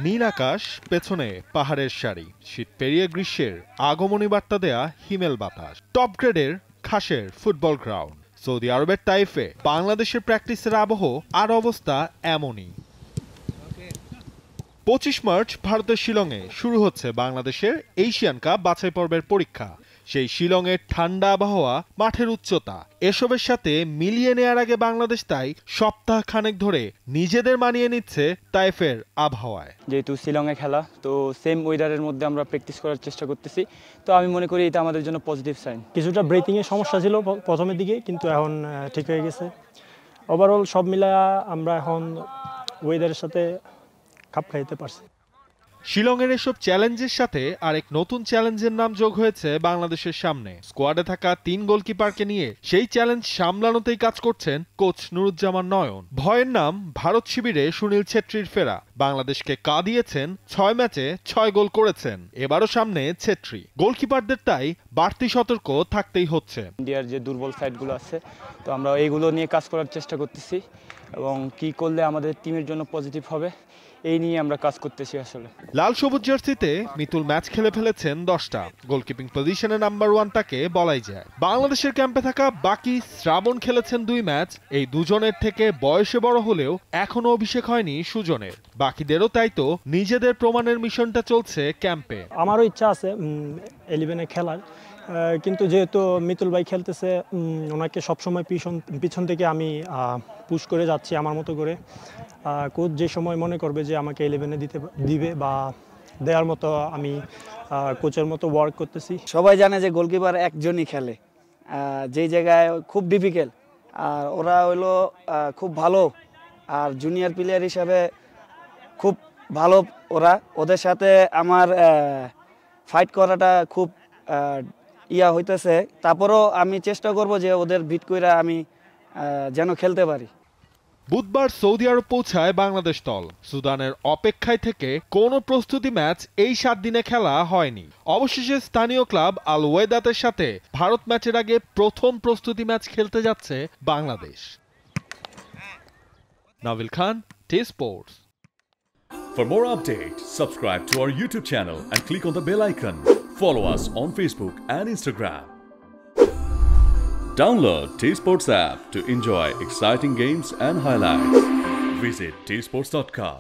নীল আকাশ, পেছনে পাহাড়ের সারি, শীত পেরিয়ে গ্রীষ্মের আগমনী বার্তা দেয়া হিমেল বাতাস, টপ গ্রেডের ঘাসের ফুটবল গ্রাউন্ড। সৌদি আরবের তাইফে বাংলাদেশের প্র্যাকটিসের আবহ আর অবস্থা এমনই। 25 মার্চ ভারতের শিলংয়ে শুরু হচ্ছে বাংলাদেশের এশিয়ান কাপ বাছাই পর্বের পরীক্ষা। সেই শিলংয়ের ঠান্ডা আবহাওয়া, মাঠের উচ্চতা, এসবের সাথে মিলিয়ে নেয়ার আগে বাংলাদেশ তাই সপ্তাহ খানেক ধরে নিজেদের মানিয়ে নিচ্ছে তাইফের আবহাওয়ায়। যেহেতু শিলংয়ে খেলা, তো সেম ওয়েদারের মধ্যে আমরা প্র্যাকটিস করার চেষ্টা করতেছি। তো আমি মনে করি এটা আমাদের জন্য পজিটিভ সাইন। কিছুটা ব্রিথিংয়ের সমস্যা ছিল প্রথমের দিকে, কিন্তু এখন ঠিক হয়ে গেছে। ওভারঅল সব মিলায়া আমরা এখন ওয়েদারের সাথে খাপ খাইতে পারছি। শিলংয়ের এসব চ্যালেঞ্জের সাথে আরেক নতুন চ্যালেঞ্জের নাম যোগ হয়েছে বাংলাদেশের সামনে। স্কোয়াডে থাকা 3 গোলকিপারকে নিয়ে সেই চ্যালেঞ্জ সামলানোতেই কাজ করছেন কোচ নুরুজ্জামান নয়ন। ভয়ের নাম ভারত শিবিরে সুনীল ছেত্রীর ফেরা। বাংলাদেশকে কাঁদিয়েছেন, 6 ম্যাচে 6 গোল করেছেন। এবারও সামনে ছেত্রী। গোলকিপারদের তাই বাড়তি সতর্ক থাকতেই হচ্ছে। ইন্ডিয়ার যে দুর্বল সাইডগুলো আছে, তো আমরা এইগুলো নিয়ে কাজ করার চেষ্টা করতেছি এবং কি করলে আমাদের টিমের জন্য পজিটিভ হবে এই নিয়ে আমরা কাজ করতেছি। আসলে লাল সবুজ জার্সিতে মিতুল ম্যাচ খেলে ফেলেছেন 10টা। গোলকিপিং পজিশনে নাম্বার 1 তাকে বলাই যায়। বাংলাদেশের ক্যাম্পে থাকা বাকি শ্রাবণ খেলেছেন 2 ম্যাচ। এই দুজনের থেকে বয়সে বড় হলেও এখনো অভিষেক হয়নি সুজনের। বাকিদেরও তাই তো নিজেদের প্রমাণের মিশনটা চলছে ক্যাম্পে। আমারও ইচ্ছা আছে 11-এ খেলার, কিন্তু যেহেতু মিতুল ভাই খেলতেছে, ওনাকে সবসময় পিছন থেকে আমি পুশ করে যাচ্ছি আমার মতো করে। কোচ যে সময় মনে করবে যে আমাকে 11-এ দিবে বা দেওয়ার মতো, আমি কোচের মতো ওয়ার্ক করতেছি। সবাই জানে যে গোলকিপার একজনই খেলে, যেই জায়গায় খুব ডিফিকাল্ট। আর ওরা হইলো খুব ভালো, আর জুনিয়র প্লেয়ার হিসাবে খুব ভালো ওরা। ওদের সাথে আমার ফাইট করাটা খুব হইতেছে। তারপরও আমি চেষ্টা করব যে ওদের বিট কইরা আমি যেন খেলতে পারি। বুধবার সৌদি আরব পৌঁছায় বাংলাদেশ দল। সুদানের অপেক্ষায় থেকে কোনো প্রস্তুতি ম্যাচ এই 7 দিনে খেলা হয়নি। অবশেষে স্থানীয় ক্লাব আল ওয়েদাতের সাথে ভারত ম্যাচের আগে প্রথম প্রস্তুতি ম্যাচ খেলতে যাচ্ছে Bangladesh. Neville Khan, T Sports. For more updates, subscribe to our YouTube channel and click on the bell icon. Follow us on Facebook and Instagram. Download T-Sports app to enjoy exciting games and highlights. Visit tsports.com.